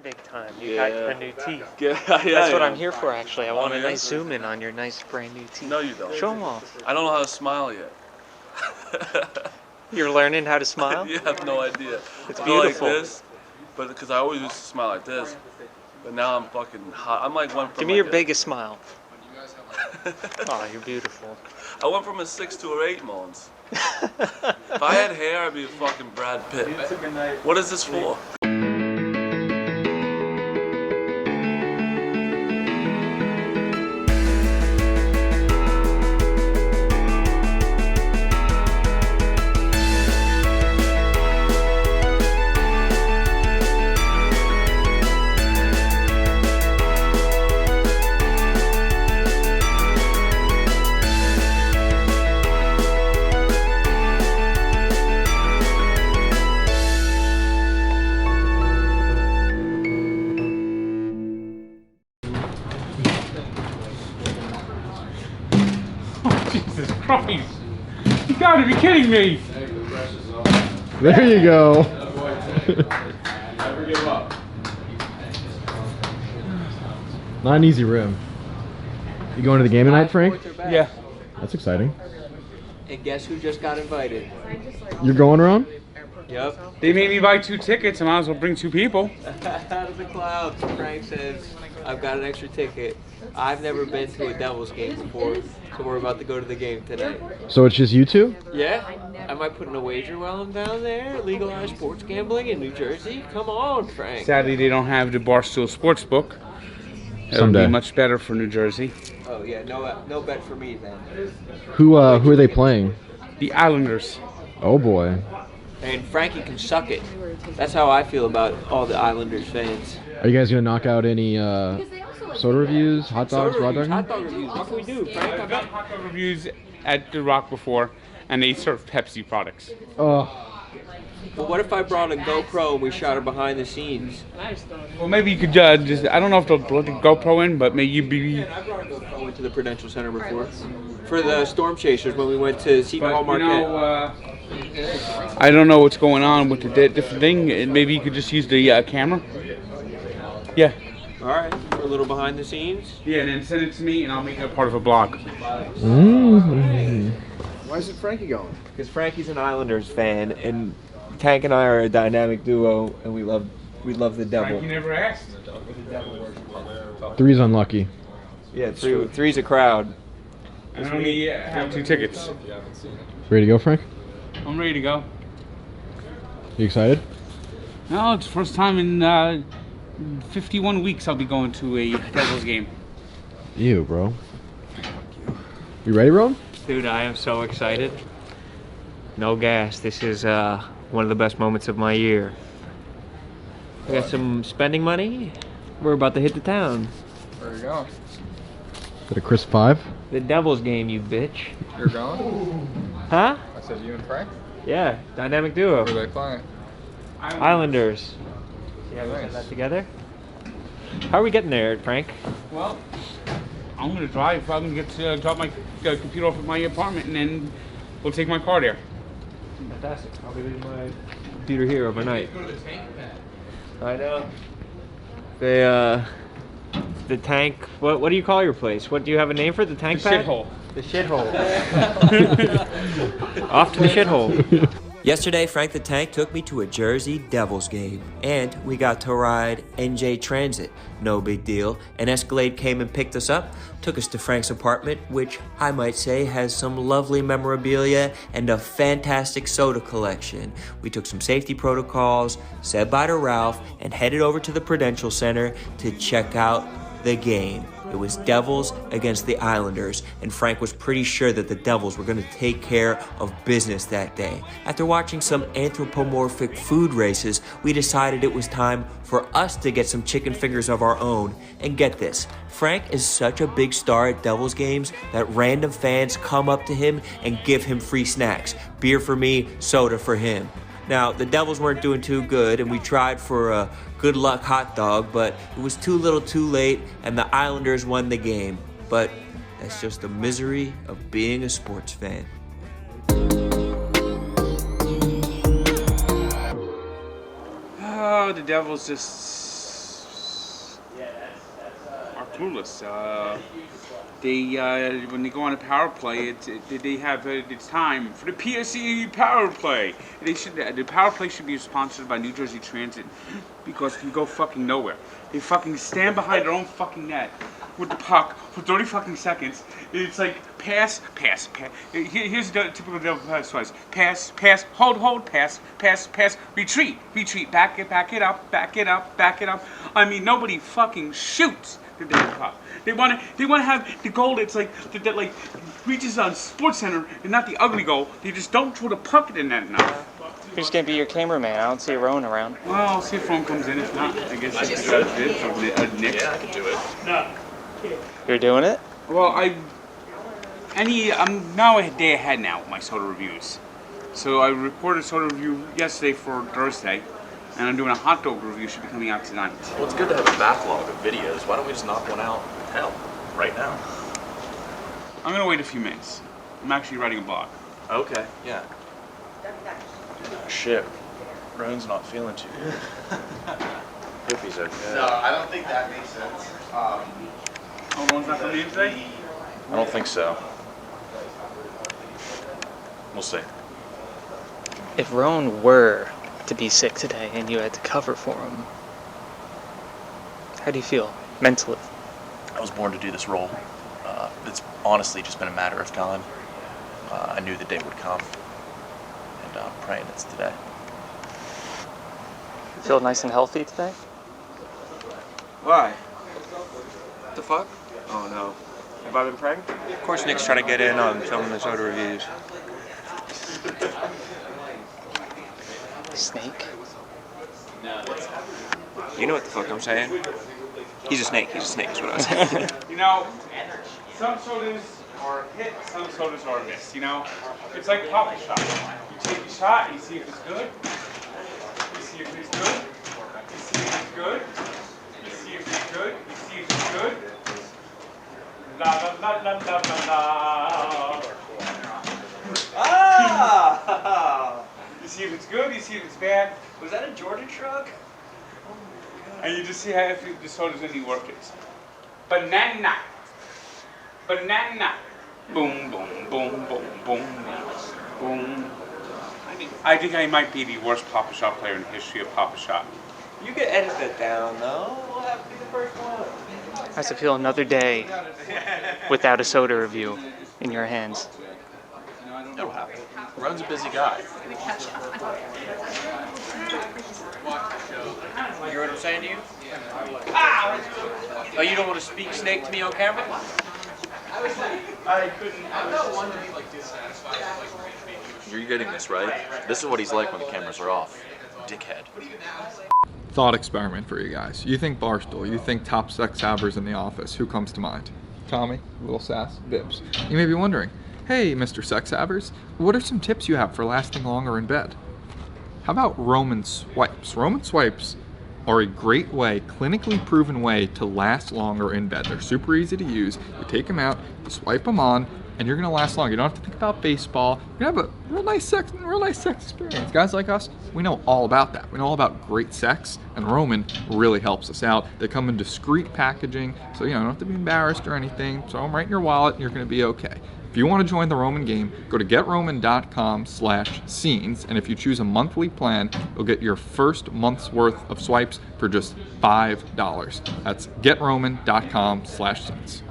big time. You got the new teeth. Yeah, That's what I'm here for, actually. I want a nice zoom in on your nice brand new teeth. No, you don't. Show them off. I don't know how to smile yet. You're learning how to smile? You have no idea. It's I beautiful. Like this, but because I always used to smile like this, but now I'm fucking hot. I'm like one from. Give me your biggest smile. Oh, you're beautiful. I went from a 6 to an 8 months. If I had hair, I'd be a fucking Brad Pitt. What is this for? Jesus Christ! You gotta be kidding me! There you go. Never give up. Not an easy room. You going to the game tonight, Frank? Yeah. That's exciting. And guess who just got invited? You're going, Ron? Yep. They made me buy 2 tickets. I might as well bring 2 people. Out of the clouds, Frank says, I've got an extra ticket. I've never been to a Devils game before, so we're about to go to the game tonight. So it's just you two? Yeah? I might put in a wager while I'm down there. Legalized sports gambling in New Jersey. Come on, Frank. Sadly, they don't have the Barstool Sports book. It would Someday. be much better for New Jersey. Oh yeah, no bet for me then. Who are they playing? The Islanders. Oh boy. And Frankie can suck it. That's how I feel about all the Islanders fans. Are you guys gonna knock out any soda reviews, hot dogs, Soda raw reviews, dog? hot dog reviews. What can we do, Frank? I've done hot dog reviews at The Rock before, and they serve Pepsi products. Oh, Well, what if I brought a GoPro and we shot her behind the scenes? Well, maybe you could just, I don't know if they'll let the GoPro in, but maybe you'd be... I went to the Prudential Center before. For the Storm Chasers when we went to Seton Hall But, you Marquette. know, I don't know what's going on with the different thing. And maybe you could just use the camera. Yeah. Alright, for a little behind the scenes. Yeah, and then send it to me, and I'll make it a part of a blog. Why isn't Frankie going? Because Frankie's an Islanders fan, and Tank and I are a dynamic duo, and we love the Devil. You never asked. three's unlucky. Yeah, three's a crowd. I only have 2 tickets. Ready to go, Frank? I'm ready to go. You excited? No, it's the first time in 51 weeks I'll be going to a Devils game. Ew, bro. You ready, Ron? Dude, I am so excited. No gas. This is one of the best moments of my year. I got some spending money. We're about to hit the town. Where are you going? Got a crisp 5? The Devils game, you bitch. You're going? Huh? I said you and Frank? Yeah, dynamic duo. Who are they playing? Islanders. Yeah, we got that together. How are we getting there, Frank? Well, I'm gonna drive. I'm gonna get to drop my computer off at my apartment, and then we'll take my car there. Fantastic. I'll be leaving my computer here overnight. I know. The tank. What do you call your place? What do you have a name for the tank The pad? shithole. The shithole. Off to the shithole. Yesterday, Frank the Tank took me to a Jersey Devils game, and we got to ride NJ Transit. No big deal. An Escalade came and picked us up, took us to Frank's apartment, which I might say has some lovely memorabilia and a fantastic soda collection. We took some safety protocols, said bye to Ralph, and headed over to the Prudential Center to check out the game. It was Devils against the Islanders, and Frank was pretty sure that the Devils were going to take care of business that day. After watching some anthropomorphic food races, we decided it was time for us to get some chicken fingers of our own. And get this, Frank is such a big star at Devils games that random fans come up to him and give him free snacks. Beer for me, soda for him. Now, the Devils weren't doing too good, and we tried for a good luck hot dog, but it was too little too late, and the Islanders won the game. But that's just the misery of being a sports fan. Oh, the Devils just clueless. When they go on a power play, they have it's time for the PSE power play. The power play should be sponsored by New Jersey Transit because it can go fucking nowhere. They fucking stand behind their own fucking net with the puck for 30 fucking seconds. It's like pass. Here's the typical devil pass twice. Pass, hold, pass, retreat, back it up. I mean, nobody fucking shoots the damn puck. They want to have the goal that's like that like reaches on Sports Center and not the ugly goal. They just don't throw the puck in the net enough. Who's gonna be your cameraman? I don't see Rowan around. Well, I'll see if Rowan comes in. If not, I guess it's Nick. Yeah, I can do it. No. You're doing it? Well, I'm now a day ahead now with my soda reviews. So I recorded a soda review yesterday for Thursday, and I'm doing a hot dog review. Should be coming out tonight. Well, it's good to have a backlog of videos. Why don't we just knock one out? Hell, right now. I'm gonna wait a few minutes. I'm actually writing a blog. Okay, yeah. Shit, Roan's not feeling too good. Hope he's okay. No, I don't think that makes sense. Oh, Rowan's not coming in today? I don't think so. We'll see. If Rowan were to be sick today and you had to cover for him, how do you feel mentally? I was born to do this role. It's honestly just been a matter of time. I knew the day would come, and I'm praying it's today. You feel nice and healthy today? Why? What the fuck? Oh no. Have I been praying? Of course Nick's trying to get in on filming the soda reviews. Snake? You know what the fuck I'm saying? He's a snake is what I was saying. You know, some sodas are a hit, some sodas are a miss, you know? It's like Papa Shot. You take a shot and you see if it's good. You see if it's good. You see if it's good. You see if it's good. You see if it's good. La la la la la la la. Ah! You see if it's good, you see if it's bad. Was that a Jordan shrug? And you just see how if the soda's any work is. Banana. Boom, boom, boom, boom, boom, boom. I think I might be the worst Papa Shot player in the history of Papa Shot. You could edit that down though. We'll have to be the first one. How's it feel another day without a soda review in your hands? It'll happen. Roan's a busy guy. You hear what I'm saying to you? Oh, you don't want to speak snake to me on camera? You're getting this, right? This is what he's like when the cameras are off. Dickhead. Thought experiment for you guys. You think Barstool, you think top sex havers in the office. Who comes to mind? Tommy, Little Sass, Bibbs. You may be wondering, hey, Mr. Sex Havers, what are some tips you have for lasting longer in bed? How about Roman swipes? Roman swipes are a great way, clinically proven way to last longer in bed. They're super easy to use. You take them out, you swipe them on, and you're gonna last longer. You don't have to think about baseball. You're gonna have a real nice sex experience. Guys like us, we know all about that. We know all about great sex, and Roman really helps us out. They come in discreet packaging, so you don't have to be embarrassed or anything. Throw them right in your wallet, and you're gonna be okay. If you want to join the Roman game, go to getroman.com/scenes, and if you choose a monthly plan, you'll get your first month's worth of swipes for just $5. That's getroman.com/scenes.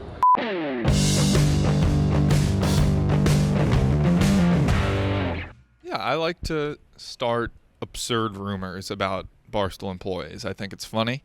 Yeah, I like to start absurd rumors about Barstool employees. I think it's funny.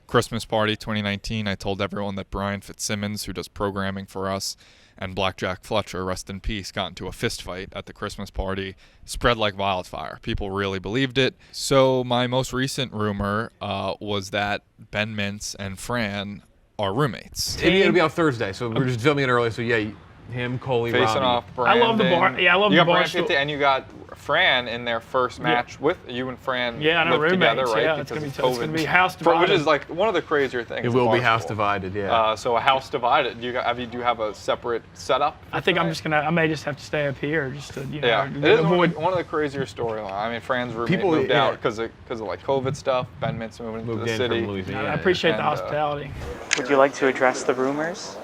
Christmas party 2019, I told everyone that Brian Fitzsimmons, who does programming for us, and Blackjack Fletcher, rest in peace, got into a fist fight at the Christmas party. Spread like wildfire. People really believed it. So my most recent rumor was that Ben Mintz and Fran are roommates. It'll be on Thursday, so we're just filming it early. So yeah, him, Coley, Facing Robbie. off Brandon. I love the bar. Yeah, I love the bar. And you got Fran in their first match with you and Fran Yeah, and our lived together, roommates, right? yeah, because it's of gonna be house divided. Which is like one of the crazier things. It will be house divided, yeah. So a house divided. Do you have a separate setup? I think I may just have to stay up here just to, you know, Yeah, it is avoid. one of the crazier storylines. I mean, Fran's roommate moved out because of like COVID stuff. Ben Mintz moving to the city. From Louisiana. I appreciate the hospitality. Would you like to address the rumors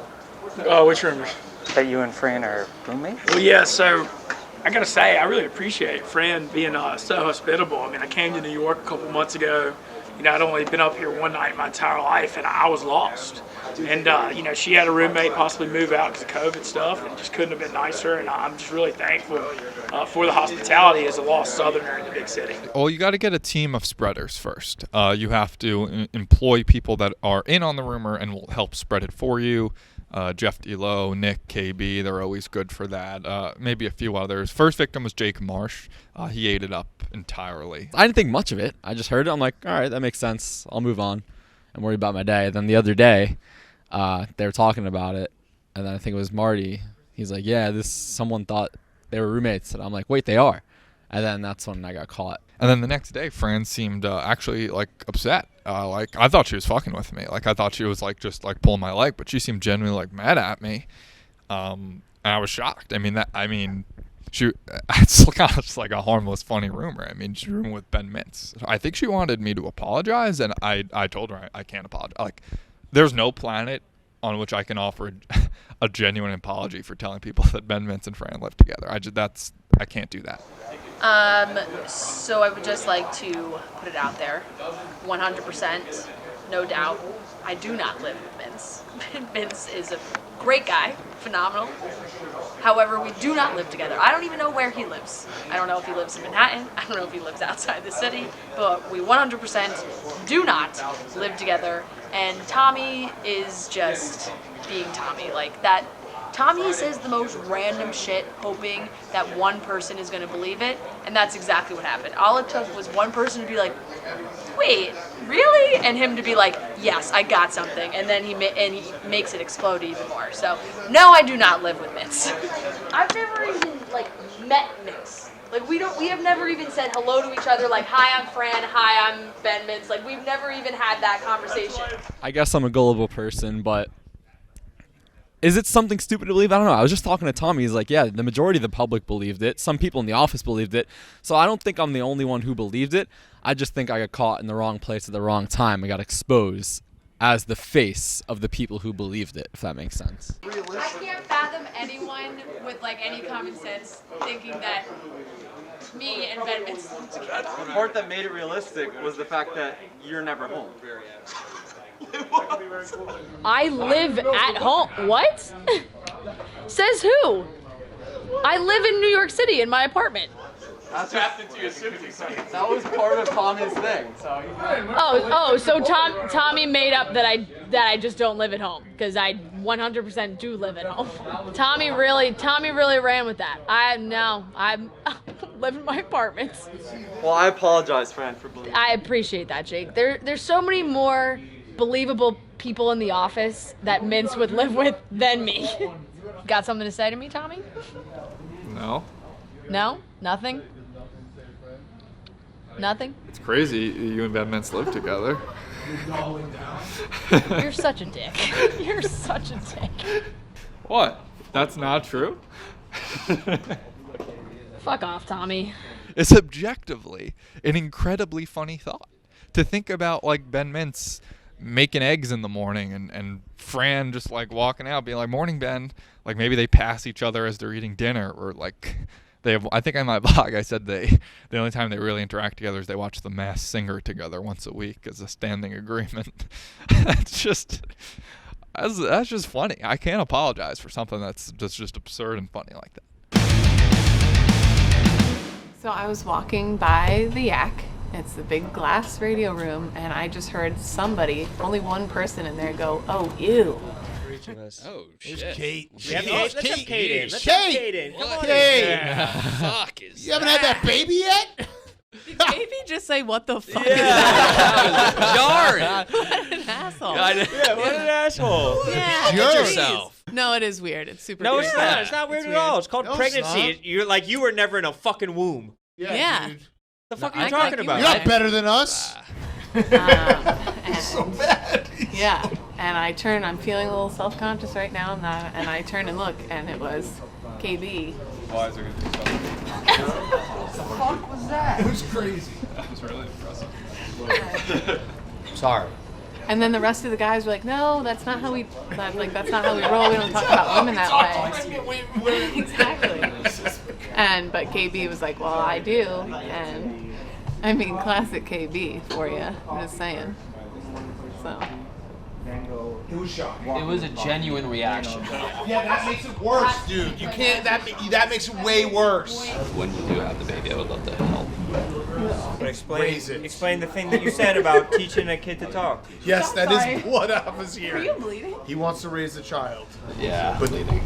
Oh, which rumors? that you and Fran are roommates? Well, yeah, so I gotta say, I really appreciate Fran being so hospitable. I mean, I came to New York a couple months ago. You know, I'd only been up here one night my entire life, and I was lost. And, you know, she had a roommate possibly move out because of COVID stuff, and just couldn't have been nicer. And I'm just really thankful for the hospitality as a lost Southerner in the big city. Well, you got to get a team of spreaders first. You have to employ people that are in on the rumor and will help spread it for you. Jeff D'Lo, Nick, KB, they're always good for that. Maybe a few others. First victim was Jake Marsh. He ate it up entirely. I didn't think much of it. I just heard it. I'm like, all right, that makes sense. I'll move on and worry about my day. Then the other day, they were talking about it, and then I think it was Marty. He's like, yeah, someone thought they were roommates. And I'm like, wait, they are. And then that's when I got caught. And then the next day, Fran seemed actually like upset. Like I thought she was fucking with me. Like I thought she was like just like pulling my leg, but she seemed genuinely like mad at me. And I was shocked. It's kind of just like a harmless, funny rumor. I mean, she roomed with Ben Mintz. I think she wanted me to apologize, and I told her I can't apologize. Like, there's no planet on which I can offer a genuine apology for telling people that Ben Mintz and Fran lived together. I can't do that. So I would just like to put it out there, 100%, no doubt, I do not live with Vince. Vince is a great guy, phenomenal. However, we do not live together. I don't even know where he lives. I don't know if he lives in Manhattan. I don't know if he lives outside the city, but we 100% do not live together. And Tommy is just being Tommy. Like that. Tommy says the most random shit, hoping that one person is going to believe it, and that's exactly what happened. All it took was one person to be like, wait, really? And him to be like, yes, I got something, and then he makes it explode even more. So, no, I do not live with Mintz. I've never even, met Mintz. We have never even said hello to each other, like, hi, I'm Fran, hi, I'm Ben Mintz. We've never even had that conversation. I guess I'm a gullible person, but is it something stupid to believe? I don't know. I was just talking to Tommy. He's like, yeah, the majority of the public believed it. Some people in the office believed it. So I don't think I'm the only one who believed it. I just think I got caught in the wrong place at the wrong time. I got exposed as the face of the people who believed it, if that makes sense. I can't fathom anyone with any common sense thinking that me and Ben Mintz live together. The part that made it realistic was the fact that you're never home. I live at home. What? Says who? I live in New York City in my apartment. That was part of Tommy's thing. So Tommy made up that I just don't live at home because I 100% do live at home. Tommy really ran with that. I live in my apartment. Well, I apologize, Fran, for believing. I appreciate that, Jake. There's so many more believable people in the office that Mintz would live with than me. Got something to say to me, Tommy? No. No? Nothing? Nothing? It's crazy you and Ben Mintz live together. You're such a dick. You're such a dick. What? That's not true? Fuck off, Tommy. It's objectively an incredibly funny thought to think about, Ben Mintz making eggs in the morning and Fran just walking out being like, morning, Ben. Maybe they pass each other as they're eating dinner, or they have, I think on my blog I said the only time they really interact together is they watch The Masked Singer together once a week as a standing agreement. That's just funny. I can't apologize for something that's just absurd and funny like that. So I was walking by the Yak. It's the big glass radio room, and I just heard somebody, only one person in there, go, "Oh, ew." Oh, shit. There's Kate. Let's have Kate in. Let's have Kate in. Come on Kate. in. Fuck is You haven't had that baby yet? Did Baby just say, "What the fuck?" Jarring. What an asshole. Yeah, what an asshole. Yeah. Get yourself. No, it is weird. It's super No, weird. it's not. It's not weird at all. It's called No, it's pregnancy. not. You're you were never in a fucking womb. Yeah. Dude. The fuck No, are you I talking like about? You're not better than us. So bad. Yeah, and I turn. I'm feeling a little self-conscious right now, and I turn and look, and it was KB. Why is there going to be What the fuck was that? It was crazy. That was really impressive. Sorry. And then the rest of the guys were like, "No, that's not how we. That's not how we roll. We don't talk about women that way." Exactly. But KB was like, "Well, I do," and I mean, classic KB for you. I'm just saying. So. It was shocking. It was a genuine reaction. Yeah, that makes it worse, dude. You can't. That makes it way worse. When you do have the baby, I would love to help. But explain the thing that you said about teaching a kid to talk. Yes, that is what I was here. Are you bleeding? He wants to raise a child. Yeah, but bleeding.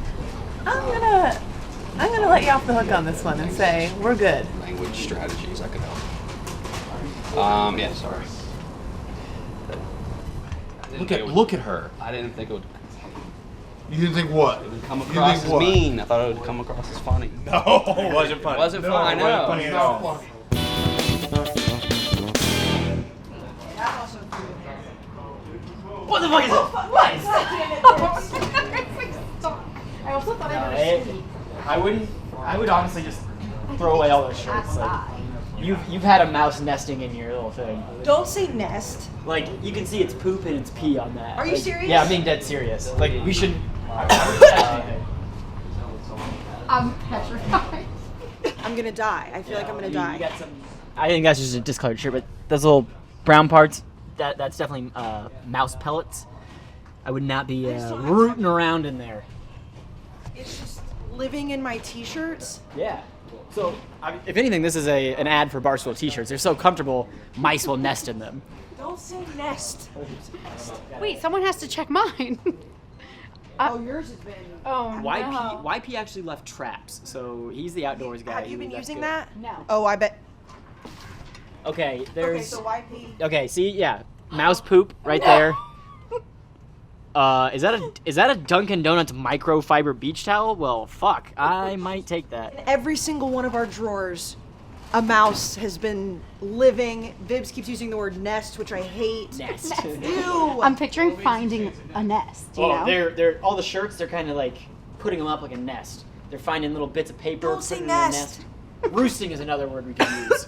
I'm gonna let you off the hook on this one and say we're good. Language strategies, I could help. Yeah, sorry. Look at her. I didn't think it would. You didn't think what? It would come across as mean. I thought it would come across as funny. No, it wasn't funny. It wasn't funny. I know. It wasn't funny at all. What the fuck is it? What? I also thought I would honestly just throw away all those shirts. Like, you've had a mouse nesting in your little thing. Don't say nest. Like, you can see its poop and its pee on that. Are you serious? Yeah, I'm being dead serious. Like, we should. I'm petrified. I'm gonna die. I feel like I'm gonna die. You got some. I think that's just a discolored shirt, but those little brown parts, that's definitely mouse pellets. I would not be rooting around in there. It's just living in my t-shirts. Yeah. So, if anything, this is an ad for Barstool t-shirts. They're so comfortable, mice will nest in them. Don't say nest. Wait, someone has to check mine. Oh, yours has been. Oh, no. YP actually left traps, so he's the outdoors guy. Have you been using that? No. Oh, I bet. Okay, there's. Okay, so YP. Okay, see, yeah, mouse poop right there. Is that a Dunkin' Donuts microfiber beach towel? Well, fuck, I might take that. In every single one of our drawers, a mouse has been living. Vibs keeps using the word nest, which I hate. Nest. Ew. I'm picturing finding a nest. You know? They're all the shirts. They're kind of like putting them up like a nest. They're finding little bits of paper. Don't say putting them in a nest. Roosting is another word we can use.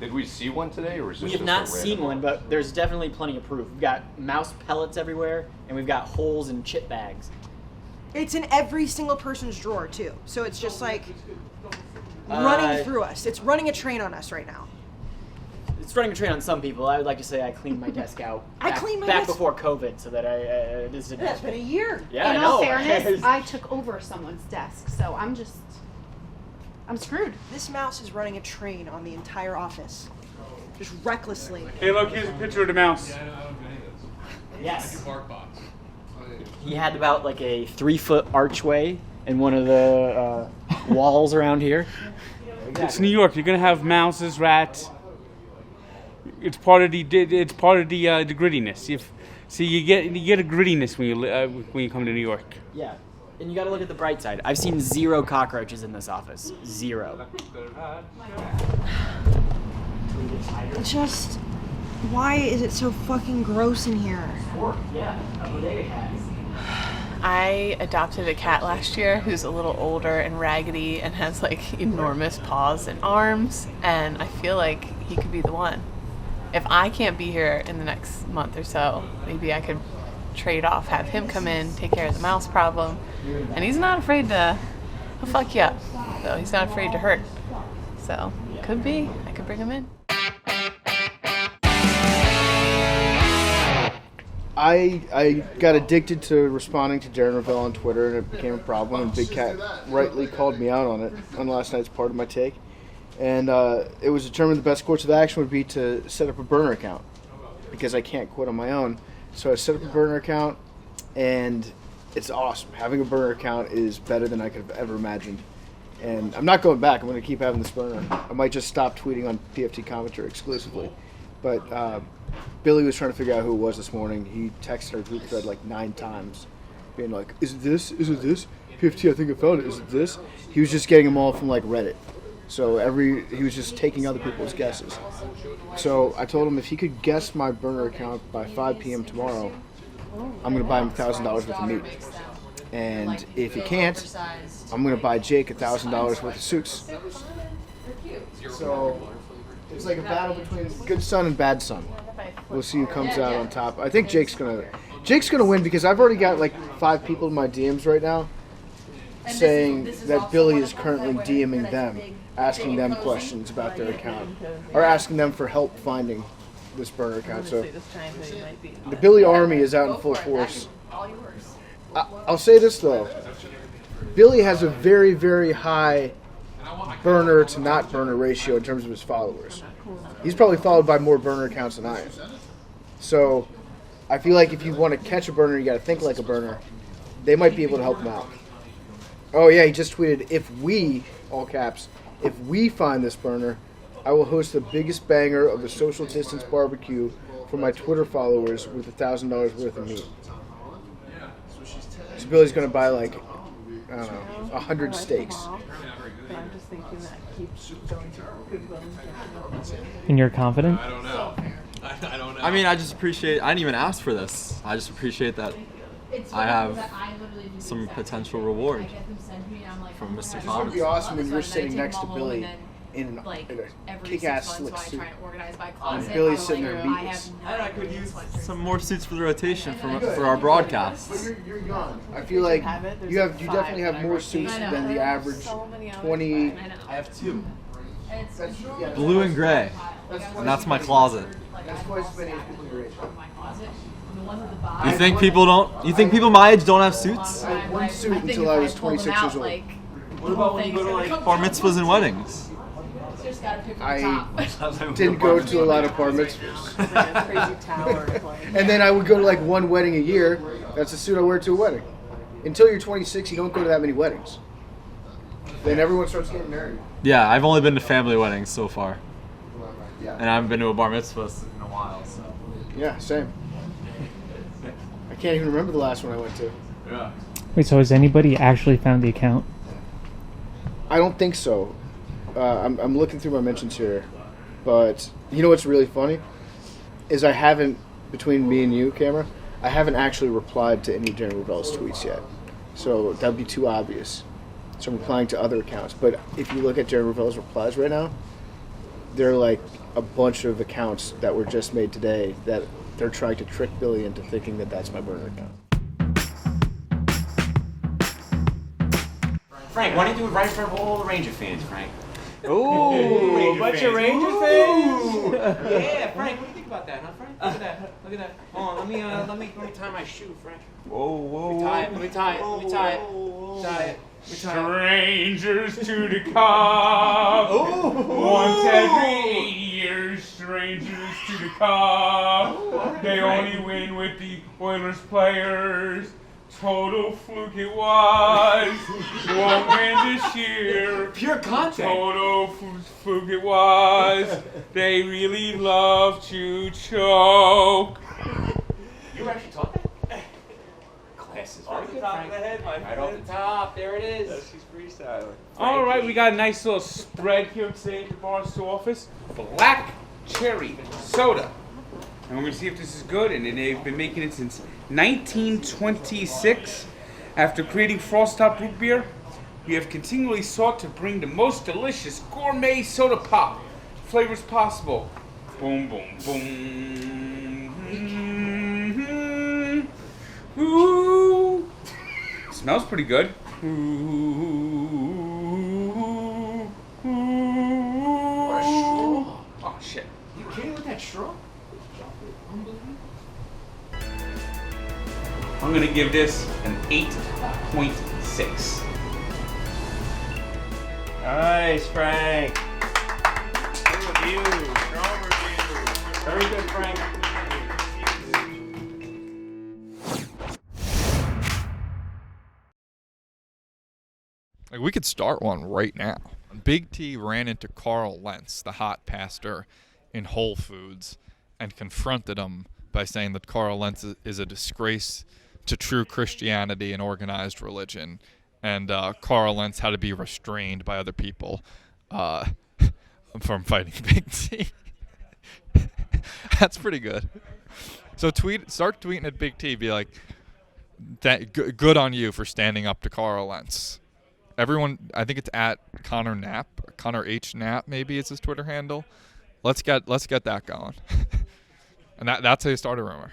Did we see one today, or is this We have just not a seen random one, but there's definitely plenty of proof. We've got mouse pellets everywhere, and we've got holes in chip bags. It's in every single person's drawer too. So it's just like running through us. It's running a train on us right now. It's running a train on some people. I would like to say I cleaned my desk out. I cleaned my back desk- before COVID, so that this didn't. That's been a year. Yeah, I In know. all fairness, I took over someone's desk, so I'm screwed. This mouse is running a train on the entire office. Just recklessly. Hey, look, here's a picture of the mouse. Yes. He had about like a 3-foot archway in one of the walls around here. It's New York. You're gonna have mouses, rats. It's part of the grittiness. You get a grittiness when you come to New York. Yeah, and you got to look at the bright side. I've seen 0 cockroaches in this office. 0. Just, why is it so fucking gross in here? Yeah, a bodega cat. I adopted a cat last year who's a little older and raggedy and has like enormous paws and arms, and I feel like he could be the one. If I can't be here in the next month or so, maybe I could trade off, have him come in, take care of the mouse problem. And he's not afraid to, he'll fuck you up, though. He's not afraid to hurt. So, could be. I could bring him in. I got addicted to responding to Darren Ravel on Twitter, and it became a problem, and Big Cat rightly called me out on it on last night's part of my take. And it was determined the best course of action would be to set up a burner account, because I can't quit on my own. So I set up a burner account, and it's awesome. Having a burner account is better than I could have ever imagined. And I'm not going back. I'm going to keep having this burner. I might just stop tweeting on PFT Commentary exclusively. But Billy was trying to figure out who it was this morning. He texted our group thread like 9 times, being like, is it this? Is it this? PFT, I think I found it. Is it this? He was just getting them all from like Reddit. So he was just taking other people's guesses. So I told him if he could guess my burner account by 5 p.m. tomorrow, I'm going to buy him $1,000 worth of meat. And if he can't, I'm going to buy Jake $1,000 worth of suits. So it's like a battle between good son and bad son. We'll see who comes out on top. I think Jake's gonna win because I've already got like 5 people in my DMs right now saying that Billy is currently DMing them, asking them questions about their account, or asking them for help finding this burner account. So the Billy army is out in full force. I'll say this though, Billy has a very, very high burner to not burner ratio in terms of his followers. He's probably followed by more burner accounts than I am. So I feel like if you want to catch a burner, you got to think like a burner. They might be able to help him out. Oh yeah, he just tweeted, if we, all caps, if we find this burner, I will host the biggest banger of a social distance barbecue for my Twitter followers with $1,000 worth of meat. So Billy's going to buy like, I don't know, 100 steaks. I'm just thinking that keeps going to And you're confident? I don't know. I mean, I just appreciate, I didn't even ask for this. I just appreciate that I have some potential reward from Mr. It would Thomas. be awesome when you're sitting next to Billy in a kick-ass slick suit. And Billy's sitting there beatless. And I could use some more suits for the rotation for our broadcasts. You're young. I feel like you definitely have more suits than the average 20. I have 2. Blue and gray. And that's my closet. That's twice as many as people your age. You think people my age don't have suits? I had one suit until I was 26 years old. What about when you go to like bar mitzvahs and weddings? I didn't go to a lot of bar mitzvahs. And then I would go to like one wedding a year. That's the suit I wear to a wedding. Until you're 26, you don't go to that many weddings. Then everyone starts getting married. Yeah, I've only been to family weddings so far. Yeah. And I haven't been to a bar mitzvah in a while, so. Yeah, same. I can't even remember the last one I went to. Yeah. Wait, so has anybody actually found the account? I don't think so. I'm looking through my mentions here, but you know what's really funny? Is I haven't, between me and you, Camera, I haven't actually replied to any of Jeremy Ravel's tweets yet. So that'd be too obvious. So I'm replying to other accounts. But if you look at Jeremy Ravel's replies right now, they're like a bunch of accounts that were just made today that they're trying to trick Billy into thinking that that's my burner account. Frank, why don't you do it right in front of all the Ranger fans, Frank? Ooh, a bunch of Ranger fans? Yeah, Frank, what do you think about that, huh, Frank? Look at that, look at that. Hold on, let me tie my shoe, Frank. Whoa. Let me tie it. Strangers to the Cobb. Once every 8 years, strangers to the Cobb. They only win with the Oilers players. Total fluke it was. Won't win this year. Pure content. Total fluke it was. They really love to choke. You actually taught that? Classes. Off the top of the head, my friend. Right off the top, there it is. Yeah, she's freestyling. All right, we got a nice little spread here today at the Barstool office. Black cherry soda. And we're going to see if this is good. And they've been making it since 1926. After creating Frost Top root beer, we have continually sought to bring the most delicious gourmet soda pop flavors possible. Boom, boom, boom. Ooh. Smells pretty good. Ooh. What a straw. Oh, shit. You kidding with that straw? I'm going to give this an 8.6. Nice, Frank. Good review. Strong review. Very good, Frank. Like, we could start one right now. Big T ran into Carl Lentz, the hot pastor, in Whole Foods and confronted him by saying that Carl Lentz is a disgrace to true Christianity and organized religion, and Carl Lentz had to be restrained by other people. from fighting Big T. That's pretty good. So start tweeting at Big T. Be like, good on you for standing up to Carl Lentz. Everyone, I think it's at Connor Knapp, Connor H Knapp, maybe it's his Twitter handle. Let's get that going. And that's how you start a rumor.